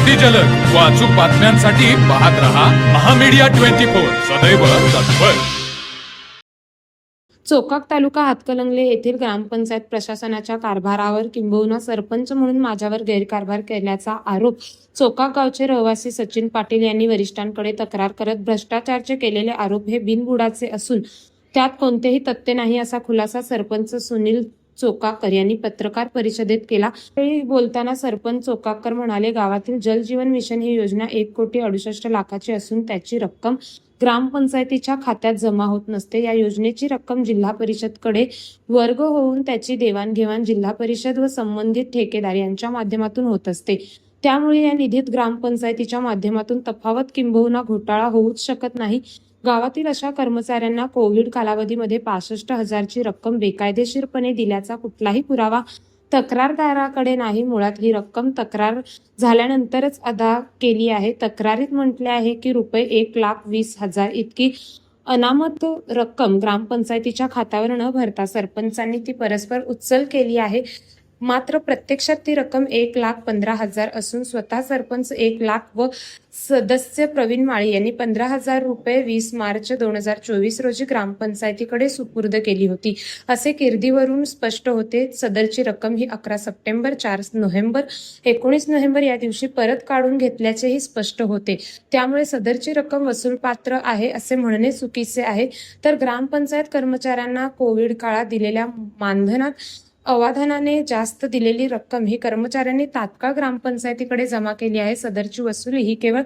अगदी जलद व अचूक बातम्यांसाठी पाहत रहा महामीडिया 24 सदैव तत्पर. चोकाक तालुका हातकणंगले येथील ग्रामपंचायत प्रशासनाच्या कारभारावर किंबहुना सरपंच म्हणून माझ्यावर गैरकारभार केल्याचा आरोप चोकाक गावचे रहिवासी सचिन पाटील यांनी वरिष्ठांकडे तक्रार करत भ्रष्टाचाराचे केलेले आरोप हे बिनबुडाचे असून त्यात कोणतेही तथ्य नाही असा खुलासा सरपंच सुनील चोकाकर यांनी पत्रकार परिषदेत केला. त्यावेळी बोलताना सरपंच चोकाकर म्हणाले, गावातील जल जीवन मिशन ही योजना 1,68,00,000 असून त्याची रक्कम ग्रामपंचायतीच्या खात्यात जमा होत नसते. या योजनेची रक्कम जिल्हा परिषदकडे वर्ग होऊन त्याची देवाणघेवाण जिल्हा परिषद व संबंधित ठेकेदार यांच्या माध्यमातून होत असते. त्यामुळे या निधीत ग्रामपंचायतीच्या माध्यमातून तफावत किंबहुना घोटाळा होऊच शकत नाही. गावातील अशा कर्मचाऱ्यांना कोविड कालावधीमध्ये 65,000 ची रक्कम बेकायदेशीरपणे दिल्याचा कुठलाही पुरावा तक्रारदाराकडे नाही. मुळात ही रक्कम तक्रार झाल्यानंतरच अदा केली आहे. तक्रारीत म्हटले आहे की ₹1,20,000 इतकी अनामत रक्कम ग्रामपंचायतीच्या खात्यावर न भरता सरपंचांनी ती परस्पर उचल केली आहे. मात्र प्रत्यक्षात ती रक्कम 1,15,000 असून स्वतः सरपंच 1,00,000 व सदस्य प्रवीण माळी यांनी ₹15,000 20 मार्च 2024 रोजी ग्रामपंचायतीकडे सुपूर्द केली होती असे कीर्दीवरून स्पष्ट होते. सदरची रक्कम ही 11 सप्टेंबर, 4 नोव्हेंबर, 19 नोव्हेंबर या दिवशी परत काढून घेतल्याचेही स्पष्ट होते. त्यामुळे सदरची रक्कम वसूलपात्र आहे असे म्हणणे चुकीचे आहे. तर ग्रामपंचायत कर्मचाऱ्यांना कोविड काळात दिलेल्या मानधनात अवाधानाने जास्त दिलेली रक्कम ही कर्मचाऱ्यांनी तात्काळ ग्रामपंचायतीकडे जमा केली आहे. सदरची वसुली ही केवळ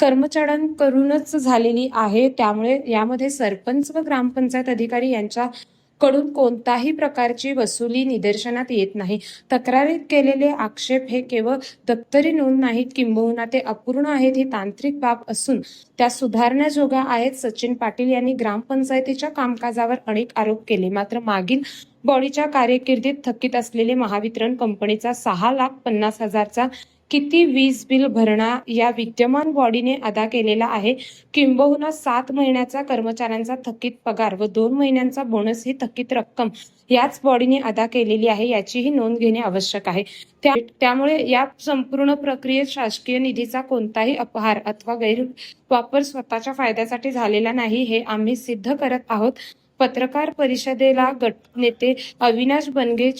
कर्मचाऱ्यांकडूनच झालेली आहे. त्यामुळे यामध्ये सरपंच व ग्रामपंचायत अधिकारी यांच्याकडून कोणताही प्रकारची वसुली निदर्शनात येत नाही. तक्रारीत केलेले आक्षेप हे केवळ दप्तरी नोंद नाहीत, किंबहुना ते अपूर्ण आहेत. ही तांत्रिक बाब असून त्या सुधारण्याजोग्या आहेत. सचिन पाटील यांनी ग्रामपंचायतीच्या कामकाजावर अनेक आरोप केले. मात्र मागील बॉडीच्या कारकिर्दीत थकीत असलेले महावितरण कंपनीचा 6,50,000 चा किती वीज बिल भरणा या विद्यमान बॉडीने अदा केलेला आहे. किंबहुना 7 महिन्याचा कर्मचाऱ्यांचा थकीत पगार व 2 महिन्यांचा बोनस ही थकीत रक्कम याच बॉडीने अदा केलेली आहे याचीही नोंद घेणे आवश्यक आहे. त्यामुळे या संपूर्ण प्रक्रियेत शासकीय निधीचा कोणताही अपहार अथवा गैरवापर स्वतःच्या फायद्यासाठी झालेला नाही हे आम्ही सिद्ध करत आहोत. पत्रकार परिषदेला गटनेते अविनाश बनगे,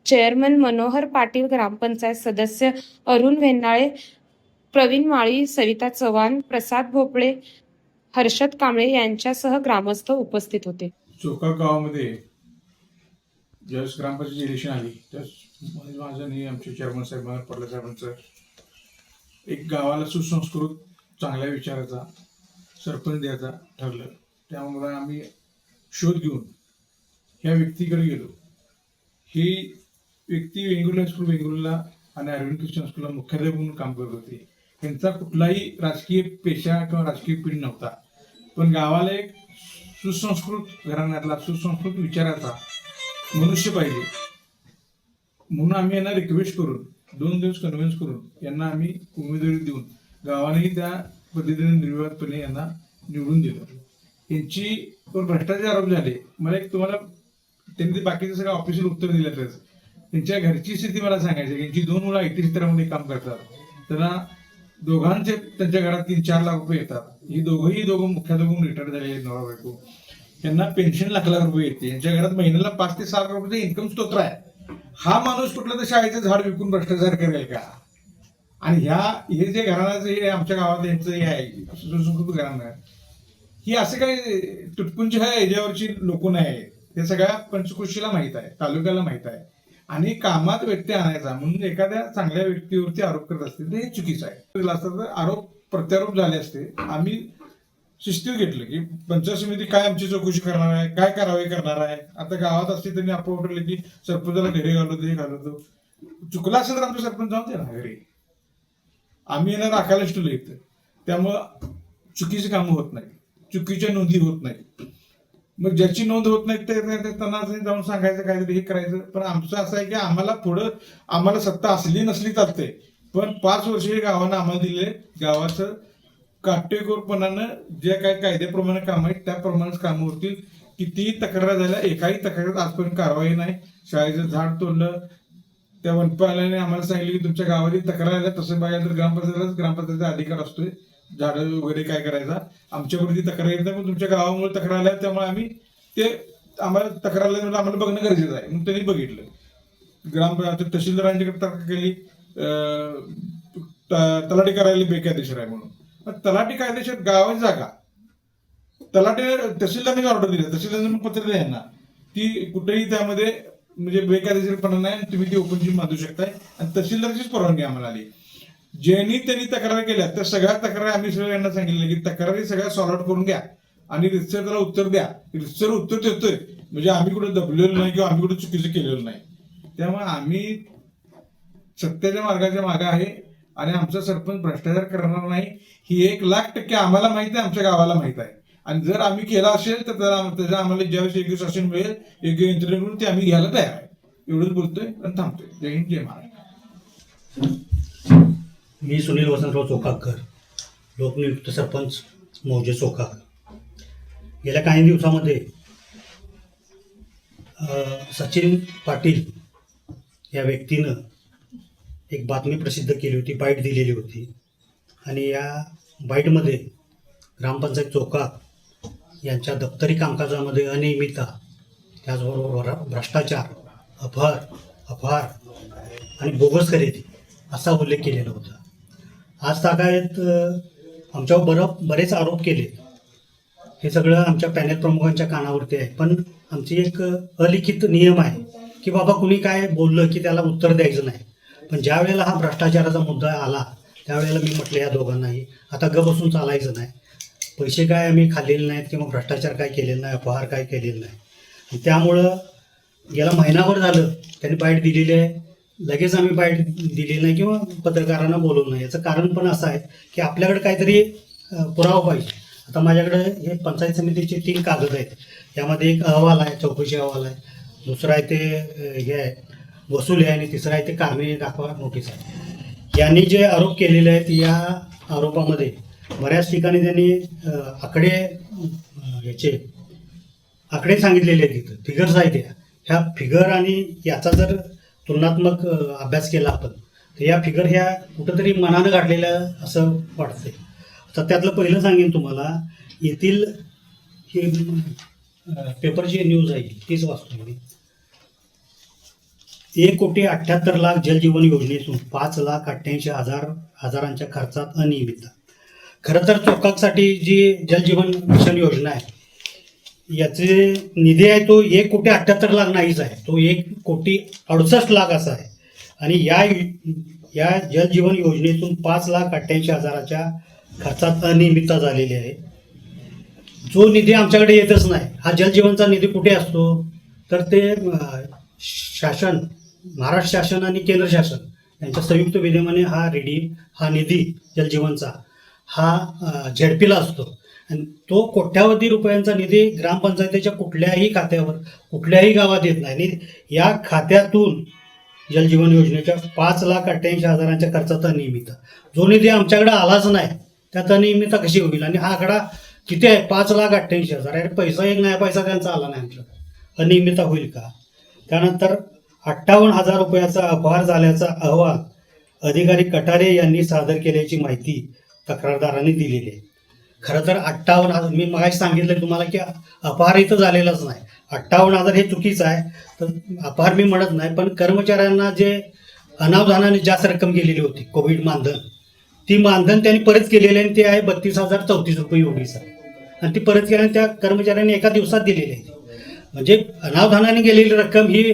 चेअरमन मनोहर पाटील, ग्रामपंचायत सदस्य अरुण वेन्नाळे, प्रवीण माळी, सविता चव्हाण, प्रसाद भोपळे, हर्षद कांबळे यांच्यासह ग्रामस्थ उपस्थित होते. चोकाक गावामध्ये ज्यावेळेस ग्रामपंचायत इलेक्शन आली त्यावेळेस माझं आणि आमचे चेअरमन साहेब पडला साहेबांचं एक गावाला सुसंस्कृत चांगल्या विचाराचा सरपंच द्यायचा ठरलं. त्यामुळे आम्ही शोध घेऊन ह्या व्यक्तीकडे गेलो. ही व्यक्ती वेंगुर्ला स्कूल वेंगुर्ला आणि अरविंद ख्रिश्चन स्कूलला मुख्याध्यापक म्हणून काम करत होते. त्यांचा कुठलाही राजकीय पेशा किंवा राजकीय पिढी नव्हता, पण गावाला एक सुसंस्कृत घराण्यातला सुसंस्कृत विचाराचा मनुष्य पाहिजे म्हणून आम्ही यांना रिक्वेस्ट करून 2 दिवस कन्व्हिन्स करून यांना आम्ही उमेदवारी देऊन गावानेही त्या पद्धतीने निर्विवादपणे यांना निवडून दिलं. यांची भ्रष्टाचार आरोप झाले. मला एक तुम्हाला त्यांनी बाकीचं सगळं ऑफिशियल उत्तर दिलं. त्यांच्या घरची स्थिती मला सांगायची. यांची 2 मुलं IT क्षेत्रामध्ये काम करतात. त्यांना दोघांचे त्यांच्या घरात 3-4 लाख रुपये येतात. ही दोघं मुख्याध्यापक रिटायर झालेले नवरा बायको. यांना पेन्शन लाख रुपये येते. यांच्या घरात महिन्याला 5 ते 6 लाख रुपये इन्कम स्तोत्र आहे. हा माणूस कुठलं तर शाळेचं झाड विकून भ्रष्टाचार करेल का? आणि हे जे घराण्याचं हे आमच्या गावात यांचं हे आहे सुसंस्कृत घराणं, ही असं काही तुटपुंच्या याच्यावरची लोक नाही आहेत. हे सगळ्या पंचकृषीला माहित आहे, तालुक्याला माहित आहे. आणि कामात व्यत्यय आणायचा म्हणून एखाद्या चांगल्या व्यक्तीवरती आरोप करत असतील तर हे चुकीचं आहे. असतं तर आरोप प्रत्यारोप झाले असते. आम्ही शिस्तीत घेतलं की पंचायत समिती काय आमची चौकशी करणार आहे, काय कारवाई करणार आहे. आता गावात असते त्यांनी आपण उठवले की सरपंचाला घरी घालवतो हे घालवतो. चुकला असेल तर आमचं सरपंच जाऊन दे ना घरी. आम्ही यांना राखायलाच ठेवलं इथं. त्यामुळं चुकीची कामं होत नाही, चुकीच्या नोंदी होत नाही. मग ज्याची नोंद होत नाही ते त्यांना जाऊन सांगायचं काहीतरी हे करायचं. पण आमचं असं आहे की आम्हाला सत्ता असली नसली चालते, पण 5 वर्ष हे गावानं आम्हाला दिले. गावाचं काटेकोरपणानं जे काही कायद्याप्रमाणे काम आहेत त्याप्रमाणेच कामं होतील. कितीही तक्रार झाल्या, एकाही तक्रारीत आजपर्यंत कारवाई नाही. शाळेचं झाड तोडलं, त्या वनपालाने आम्हाला सांगितलं की तुमच्या गावातील तक्रार आल्या, तसं बघायला तर ग्रामपंचायतीचा अधिकार असतोय झाडं वगैरे काय करायचा. आमच्यावरती तक्रार येतात, पण तुमच्या गावामुळे तक्रार आल्या त्यामुळे आम्ही ते आम्हाला तक्रार आल्यामुळे आम्हाला बघणं गरजेचं आहे. मग त्यांनी बघितलं. तहसीलदारांच्याकडे तक्रार केली, तलाठी करायला बेकायदेशीर आहे म्हणून. मग तलाठी कायदेशीर गावाची जागा तलाठी तहसीलदारांनी ऑर्डर दिली, तहसीलदारांनी पत्र दिलं यांना ती कुठेही त्यामध्ये म्हणजे बेकायदेशीरपणा नाही, तुम्ही ती ओपन जिम बांधू शकताय. आणि तहसीलदाराचीच परवानगी आम्हाला आली. ज्यांनी त्यांनी तक्रार केल्या त्या सगळ्या तक्रारी आम्ही सगळ्यांना सांगितलं की तक्रारी सगळ्या सॉल्व आउट करून घ्या आणि रितसर त्याला उत्तर द्या. रितसर उत्तर देतोय म्हणजे आम्ही कुठे दबलेलो नाही किंवा आम्ही कुठे चुकीचं केलेलं नाही. त्यामुळे आम्ही सत्याच्या मार्गाच्या मागे आहे आणि आमचा सरपंच भ्रष्टाचार करणार नाही ही 1,00,000% आम्हाला माहिती आहे, आमच्या गावाला माहित आहे. आणि जर आम्ही केला असेल तर त्याचा आम्हाला ज्यावेळेस योग्य शासन मिळेल, योग्य यंत्रणेकडून ते आम्ही घ्यायला तयार आहे. एवढंच बोलतोय आणि थांबतोय. जय हिंद, जय महाराष्ट्र. मी सुनील वसंतराव चोकाकर, लोकनियुक्त सरपंच मौजे चोकाकर. गेल्या काही दिवसामध्ये सचिन पाटील या व्यक्तीनं एक बातमी प्रसिद्ध केली होती, बाईट दिलेली होती. आणि या बाईटमध्ये ग्रामपंचायत चोकाक यांच्या दप्तरी कामकाजामध्ये अनियमितता, त्याचबरोबर भ्रष्टाचार, अपहार आणि बोगस खरेदी असा उल्लेख केलेला होता. आज तागायत आमच्यावर बरेच आरोप केले. हे सगळं आमच्या पॅनेल प्रमुखांच्या कानावरती आहे. पण आमची एक अलिखित नियम आहे की बाबा कुणी काय बोललं की त्याला उत्तर द्यायचं नाही. पण ज्या वेळेला हा भ्रष्टाचाराचा मुद्दा आला त्यावेळेला मी म्हटलं या दोघांनाही आता बसून चालायचं नाही. पैसे काय आम्ही खाल्लेले नाहीत किंवा भ्रष्टाचार काय केलेला नाही, अपहार काय केलेला नाही. आणि त्यामुळं गेला महिनाभर झालं त्यांनी बाईट दिलेली आहे. लगेच आम्ही बाईट दिलेली नाही किंवा पत्रकारांना बोलवलं नाही. याचं कारण पण असं आहे की आपल्याकडे काहीतरी पुरावा पाहिजे. आता माझ्याकडे हे पंचायत समितीचे 3 कागद आहेत. यामध्ये एक अहवाल आहे, चौकशी अहवाल आहे, दुसरा आहे ते हे आहे वसूल आहे, आणि तिसरा आहे ते कारणे दाखवा नोटीस आहे. यांनी जे आरोप केलेले आहेत या आरोपामध्ये बऱ्याच ठिकाणी त्यांनी आकडे सांगितलेले आहेत. तिथं फिगर्स आहेत. ह्या फिगर आणि याचा जर तुलनात्मक अभ्यास केला आपण तर या फिगर ह्या कुठंतरी मनानं गाठलेल्या असं वाटतंय. तर त्यातलं पहिलं सांगेन तुम्हाला, येथील ही पेपरची न्यूज आहे तीच वाचतो मी. 1,78,00,000 जलजीवन योजनेतून 5,88,000 खर्चात अनियमितता. खरं तर चोकाकसाठी जी जलजीवन मिशन योजना आहे याचे निधी आहे तो 1,78,00,000 नाहीच आहे, तो 1,68,00,000 असा आहे. आणि या जलजीवन योजनेतून 5,88,000 खर्चात अनियमितता झालेली आहे. जो निधी आमच्याकडे येतच नाही. हा जलजीवनचा निधी कुठे असतो तर ते शासन, महाराष्ट्र शासन आणि केंद्र शासन यांच्या संयुक्त विद्यमाने हा निधी जलजीवनचा हा झेडपीला असतो. आणि तो कोट्यावधी रुपयांचा निधी ग्रामपंचायतीच्या कुठल्याही खात्यावर कुठल्याही गावात येत नाही. आणि या खात्यातून जलजीवन योजनेच्या 5,88,000 खर्चात अनियमितता, जो निधी आमच्याकडे आलाच नाही त्यात अनियमितता कशी होईल. आणि हा आकडा किती आहे 5,88,000. अरे पैसा एक नाही पैसा त्यांचा आला नाही आमच्याकडे, अनियमितता होईल का. त्यानंतर 58,000 रुपयाचा अपहार झाल्याचा अहवाल अधिकारी कटारे यांनी सादर केल्याची माहिती तक्रारदारांनी दिलेली आहे. खरं तर 58,000 मी मगाशी सांगितलं तुम्हाला की अपहार इथं झालेलाच नाही. 58,000 हे चुकीचं आहे, तर अपहार मी म्हणत नाही. पण कर्मचाऱ्यांना जे अनावधानाने जास्त रक्कम गेलेली होती कोविड मानधन, ती मानधन त्यांनी परत केलेली आहे. ते आहे 32,034 रुपये एवढीच आहे. आणि ती परत केल्याने त्या कर्मचाऱ्यांनी एका दिवसात दिलेली आहे. म्हणजे अनावधानाने गेलेली रक्कम ही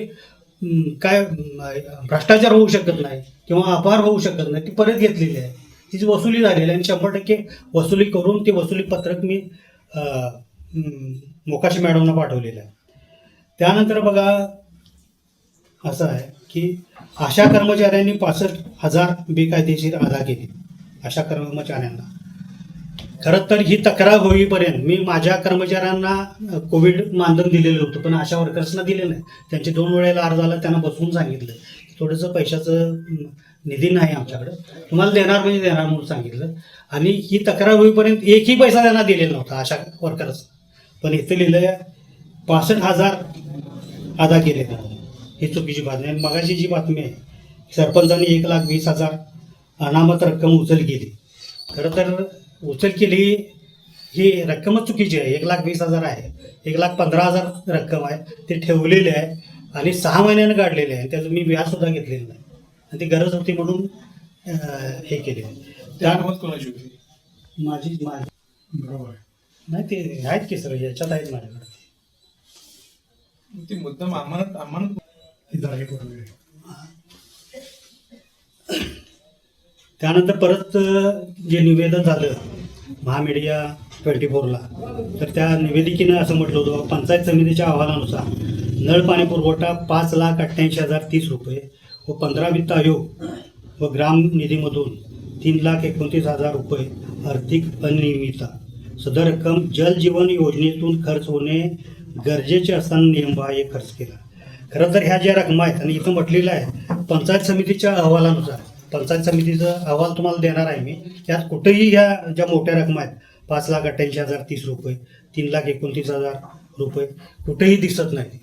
काय भ्रष्टाचार होऊ शकत नाही किंवा अपहार होऊ शकत नाही, ती परत घेतलेली आहे, तिची वसुली झालेली आहे. आणि 100% वसुली करून ते वसुली पत्रक मी मोकाशी मॅडमना पाठवलेलं आहे. त्यानंतर बघा असं आहे की अशा कर्मचाऱ्यांनी 65,000 बेकायदेशीर अदा केले. अशा कर्मचाऱ्यांना खरं तर ही तक्रार होईपर्यंत मी माझ्या कर्मचाऱ्यांना कोविड मानधन दिलेलं होतं, पण अशा वर्कर्सना दिलेलं नाही. त्यांचे 2 वेळेला अर्ज आला, त्यांना बसवून सांगितलं थोडंसं पैशाचं निधी नाही आमच्याकडं, तुम्हाला देणार म्हणजे देणार म्हणून सांगितलं. आणि ही तक्रार होईपर्यंत एकही पैसा त्यांना दिलेला नव्हता अशा वर्कर्स. पण इथे लिहिलं 65,000 अदा केले त्यांना. ही चुकीची बातमी. आणि मगाची जी बातमी आहे सरपंचांनी 1,20,000 अनामत रक्कम उचल केली. खरं तर उचल केली ही रक्कमच चुकीची आहे. 1,20,000 आहे, 1,15,000 रक्कम आहे, ते ठेवलेले आहे आणि 6 महिन्यानं काढलेले आहे. त्याचं मी व्याजसुद्धा घेतलेलं नाही आणि ती गरज होती म्हणून हे केले. त्या अनुमत कोणाची होती? माझी बरोबर आहे. नाही ते आहेत की सगळे याच्यात आहेत माझ्याकडे. ती मुद्दाम आम्हाला ही जागे करून दिली. त्यानंतर परत जे निवेदन झालं महामीडिया 24ला, तर त्या निवेदिकेनं असं म्हटलं होतं, पंचायत समितीच्या अहवालानुसार नळ पाणी पुरवठा 5,88,030 रुपये व 15 वित्त आयोग व ग्राम निधीमधून 3,29,000 रुपये आर्थिक अनियमितता. सदर रक्कम जल जीवन योजनेतून खर्च होणे गरजेचे असताना नियमबाह्य खर्च केला. खरं तर ह्या ज्या रकमा आहेत आणि इथं म्हटलेलं आहे पंचायत समितीच्या अहवालानुसार, पंचायत समितीचा अहवाल तुम्हाला देणार आहे मी, त्यात कुठेही ह्या ज्या मोठ्या रकमा आहेत 5,88,030 रुपये, 3,29,000 रुपये कुठेही दिसत नाही.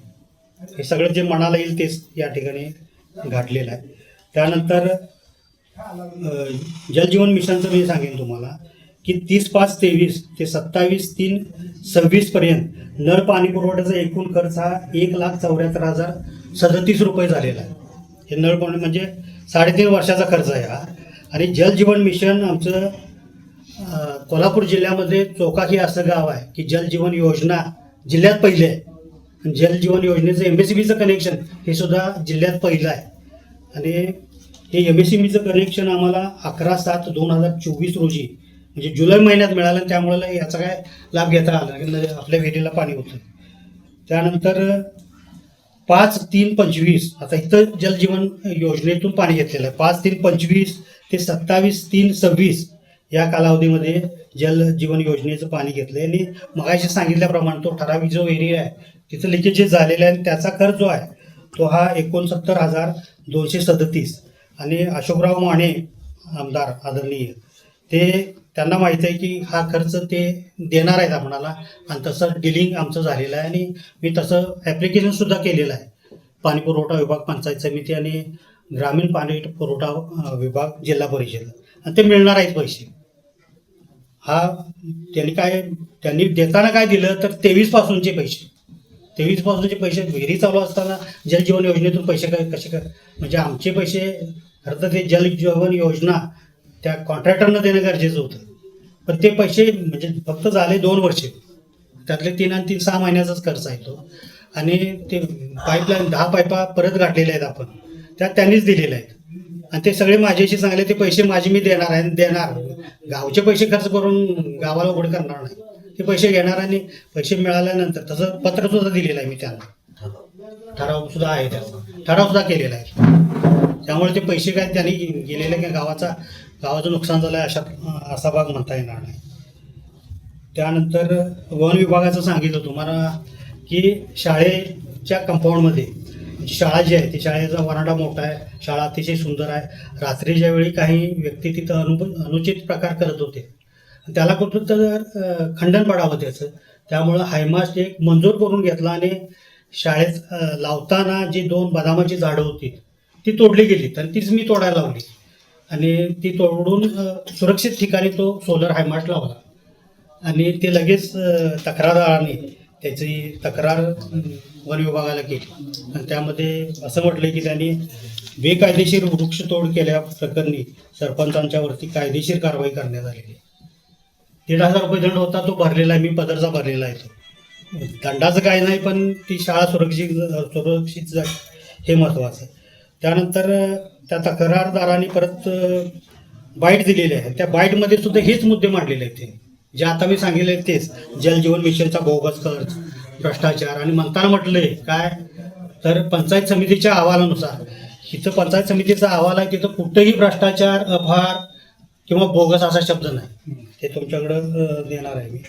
हे सगळं जे मनाला येईल तेच या ठिकाणी घातलेलं आहे. त्यानंतर जलजीवन मिशनचं मी सांगेन तुम्हाला की 30/5/23 ते 27/3/26 पर्यंत नळ पाणी पुरवठ्याचा एकूण खर्च हा 1,74,037 रुपये झालेला आहे. हे नळ पाणी म्हणजे 3.5 वर्षाचा खर्च आहे हा. आणि जलजीवन मिशन आमचं कोल्हापूर जिल्ह्यामध्ये चोकाकी असं गाव आहे की जलजीवन योजना जिल्ह्यात पहिले आहे. आणि जलजीवन योजनेचं MSEBचं कनेक्शन हे सुद्धा जिल्ह्यात पहिलं आहे. आणि हे MSEBचं कनेक्शन आम्हाला 11/7/2024 रोजी म्हणजे जुलै महिन्यात मिळालं. त्यामुळे याचा काय लाभ घेता आला की आपल्या विहिरीला पाणी होतं. त्यानंतर 5/3/25 आता इथं जलजीवन योजनेतून पाणी घेतलेलं आहे. 5/3/25 ते 27/3/26 या कालावधीमध्ये जलजीवन योजनेचं पाणी घेतलं आहे. आणि मगाशी सांगितल्याप्रमाणे तो ठराविक जो एरिया आहे तिथं लिकेजेस झालेले आहे आणि त्याचा खर्च जो आहे तो हा 69,237. आणि अशोकराव माने आमदार आदरणीय ते त्यांना माहीत आहे की हा खर्च ते देणार आहेत आम्हाला आणि तसं डिलिंग आमचं झालेलं आहे. आणि मी तसं ॲप्लिकेशनसुद्धा केलेलं आहे पाणी पुरवठा विभाग, पंचायत समिती आणि ग्रामीण पाणी पुरवठा विभाग, जिल्हा परिषद, आणि ते मिळणार आहेत पैसे. हा त्यांनी देताना काय दिलं तर 23 पासूनचे पैसे विहिरी चालू असताना जलजीवन योजनेतून पैसे कसे म्हणजे आमचे पैसे खरं तर ते जलजीवन योजना त्या कॉन्ट्रॅक्टरनं देणं गरजेचं होतं. पण ते पैसे म्हणजे फक्त झाले 2 वर्षे, त्यातले 3 आणि 3 6 महिन्याचाच खर्च आहे तो. आणि ते पाईपलाईन 10 पाईपा परत गाठलेल्या आहेत आपण, त्या त्यांनीच दिलेल्या आहेत. आणि ते सगळे माझ्याशी सांगले ते पैसे माझे मी देणार गावचे पैसे खर्च करून गावाला उघड करणार नाही, ते पैसे घेणार. आणि पैसे मिळाल्यानंतर तसं पत्रसुद्धा दिलेलं आहे मी त्यांना, ठरावसुद्धा आहे, त्याचा ठरावसुद्धा केलेला आहे. त्यामुळे ते पैसे काय त्यांनी गेलेले की गावाचं नुकसान झालं आहे असा भाग म्हणता येणार नाही. त्यानंतर वन विभागाचं सांगितलं तुम्हाला की शाळेच्या कंपाऊंडमध्ये शाळा जी आहे ती शाळेचा वरांडा मोठा आहे, शाळा अतिशय सुंदर आहे. रात्रीच्या वेळी काही व्यक्ती तिथं अनुचित प्रकार करत होते, त्याला कुठं तर खंडन पडावं त्याचं. त्यामुळं हायमास्ट एक मंजूर करून घेतला आणि शाळेत लावताना जी 2 बदामाची झाडं होती ती तोडली गेली आणि तीच मी तोडायला लावली. आणि ती तोडून सुरक्षित ठिकाणी तो सोलर हायमास्ट लावला. आणि ते लगेच तक्रारदाराने त्याची तक्रार वन विभागाला केली. आणि त्यामध्ये असं म्हटलं की त्यांनी बेकायदेशीर वृक्षतोड केल्या प्रकरणी सरपंचांच्यावरती कायदेशीर कारवाई करण्यात आलेली. 1,500 रुपये दंड होता, तो भरलेला आहे, मी पदरचा भरलेला आहे. तो दंडाचं काय नाही, पण ती शाळा सुरक्षित जाईल हे महत्त्वाचं आहे. त्यानंतर त्या तक्रारदारांनी परत बाईट दिलेली आहे. त्या बाईटमध्ये सुद्धा हेच मुद्दे मांडलेले आहेत, ते जे आता मी सांगितले तेच जलजीवन मिशनचा बोगस खर्च, भ्रष्टाचार. आणि म्हणताना म्हटलंय काय तर पंचायत समितीच्या अहवालानुसार, इथं पंचायत समितीचा अहवाल आहे तिथं कुठंही भ्रष्टाचार, अपहार किंवा बोगस असा शब्द नाही, ते तुमच्याकडं देणार आहे मी.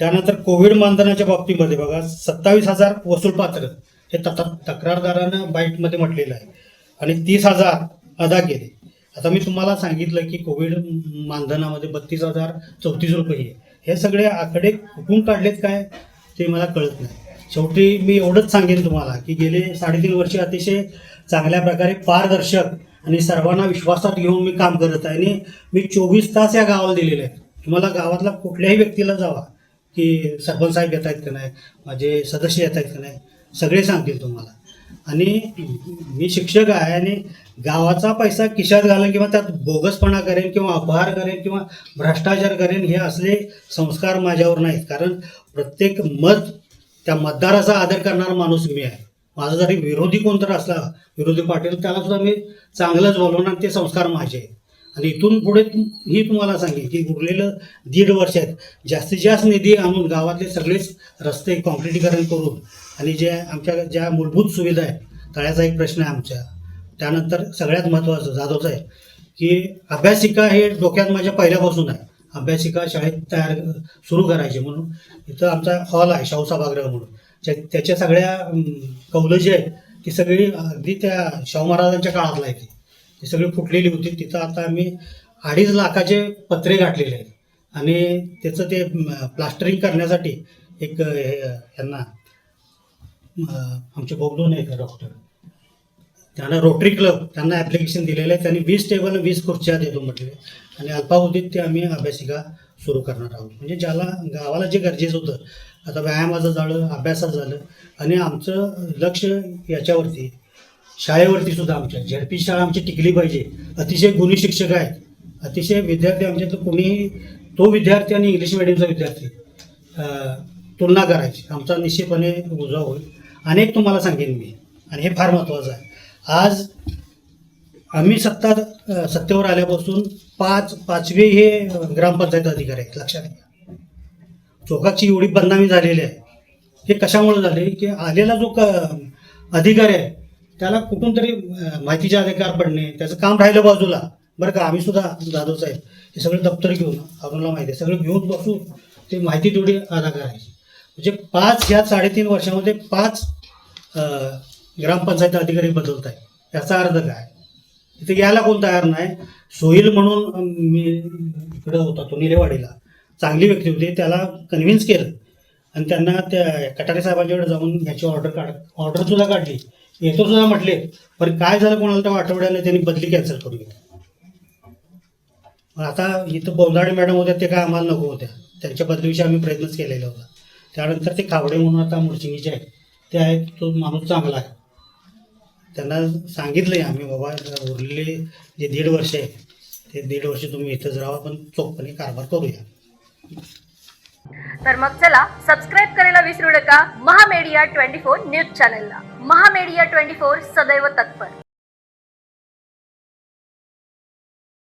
त्यानंतर कोविड मानधनाच्या बाबतीमध्ये बघा 27,000 वसूलपात्र हे तक्रारदारानं बाईटमध्ये म्हटलेलं आहे आणि 30,000 अदा केले. आता मी तुम्हाला सांगितलं की कोविड मानधनामध्ये 32,034 रुपये हे सगळे आकडे कुठून काढलेत काय ते मला कळत नाही. शेवटी मी एवढंच सांगेन तुम्हाला की गेले 3.5 वर्ष अतिशय चांगल्या प्रकारे पारदर्शक आणि सर्वांना विश्वासात घेऊन मी काम करत आहे आणि मी 24 तास या गावाला दिलेले आहेत. तुम्हाला गावातला कुठल्याही व्यक्तीला जावा की सरपंच साहेब येत आहेत का नाही, माझे सदस्य येत आहेत का नाही, सगळे सांगतील तुम्हाला. आणि मी शिक्षक आहे आणि गावाचा पैसा खिशात घालेन किंवा त्यात बोगसपणा करेन किंवा अपहार करेन किंवा भ्रष्टाचार करेन हे असले संस्कार माझ्यावर नाहीत. कारण प्रत्येक मत त्या मतदाराचा आदर करणारा माणूस मी आहे. माझा जरी विरोधी कोणतरी असला, विरोधी पाटील, त्याला सुद्धा मी चांगलंच बोलवणार, ते संस्कार माझे आहेत. आणि इथून पुढे ही तुम्हाला सांगेन की उरलेलं 1.5 वर्ष आहेत, जास्तीत जास्त निधी आणून गावातले सगळेच रस्ते काँक्रिटीकरण करून आणि जे आमच्या ज्या मूलभूत सुविधा आहेत, तळ्याचा एक प्रश्न आहे आमच्या, त्यानंतर सगळ्यात महत्त्वाचं जाधवचं आहे की अभ्यासिका हे डोक्यात माझ्या पहिल्यापासून आहे. अभ्यासिका शाळेत सुरू करायची म्हणून इथं आमचा हॉल आहे शाहू सभागृह म्हणून, त्याच्या सगळ्या कौलं जी आहेत ती सगळी अगदी त्या शाहू महाराजांच्या काळातला आहे. ती सगळी फुटलेली होती. तिथं आता आम्ही 2.5 लाखाचे पत्रे गाठलेले आहेत आणि त्याचं ते प्लास्टरिंग करण्यासाठी एक यांना आमचे बोगदोन आहेत डॉक्टर, त्यांना रोटरी क्लब त्यांना ॲप्लिकेशन दिलेलं आहे. त्यांनी 20 टेबल 20 खुर्च्या देतो म्हटले आणि अल्पावधीत ते आम्ही अभ्यासिका सुरू करणार आहोत. म्हणजे ज्याला गावाला जे गरजेचं होतं, आता व्यायामाचं झालं, अभ्यासाचं झालं आणि आमचं लक्ष याच्यावरती शाळेवरती सुद्धा आमच्या झेडपी शाळा आमची टिकली पाहिजे. अतिशय गुणी शिक्षक आहेत, अतिशय विद्यार्थी आमच्यातलं कोणीही तो विद्यार्थी आणि इंग्लिश मिडियमचा विद्यार्थी तुलना करायची, आमचा निश्चितपणे उजाव होईल. अनेक तुम्हाला सांगेन मी, आणि हे फार महत्त्वाचं आहे. आज आम्ही सत्तेवर आल्यापासून 5वे हे ग्रामपंचायत अधिकारी आहेत, लक्षात घ्या. चोकाची एवढी बदनामी झालेली आहे. हे कशामुळे झाले की आलेला जो अधिकारी आहे त्याला कुठून तरी माहितीचे अधिकार पडणे, त्याचं काम राहिलं बाजूला. बरं का, आम्ही सुद्धा जाधव साहेब हे सगळे दप्तर घेऊन, आपल्याला माहिती आहे, सगळं घेऊन बसू ते माहिती तेवढी अदा करायची. म्हणजे 3.5 वर्षामध्ये 5 ग्रामपंचायत अधिकारी बदलत आहे. याचा अर्थ काय, इथे यायला कोण तयार नाही. सोहिल म्हणून मी इकडं होता, तो निलेवाडीला चांगली व्यक्ती होती, त्याला कन्व्हिन्स केलं आणि त्यांना त्या कटारे साहेबांच्याकडे जाऊन याची ऑर्डर सुद्धा काढली, येतो सुद्धा म्हटले. पण काय झालं कोणाला तर आठवड्याने त्यांनी बदली कॅन्सल करून घेतली. आता इथं बोंदाडे मॅडम होत्या, ते काय आम्हाला नको होत्या, त्यांच्या बदलीविषयी आम्ही प्रयत्नच केलेला होता. त्यानंतर ते खावडे म्हणून आता मुळचिंगीचे आहेत, ते आहेत, तो माणूस चांगला आहे. त्यांना सांगितलंय आम्ही, बाबा उरलेले जे 1.5 वर्ष आहे ते 1.5 वर्ष तुम्ही इथंच राहा, पण चोखपणे कारभार करूया. तर मग चला सबस्क्राईब करायला विसरू नका महामेडिया 24 न्यूज चॅनलला. महामेडिया 24 सदैव तत्पर.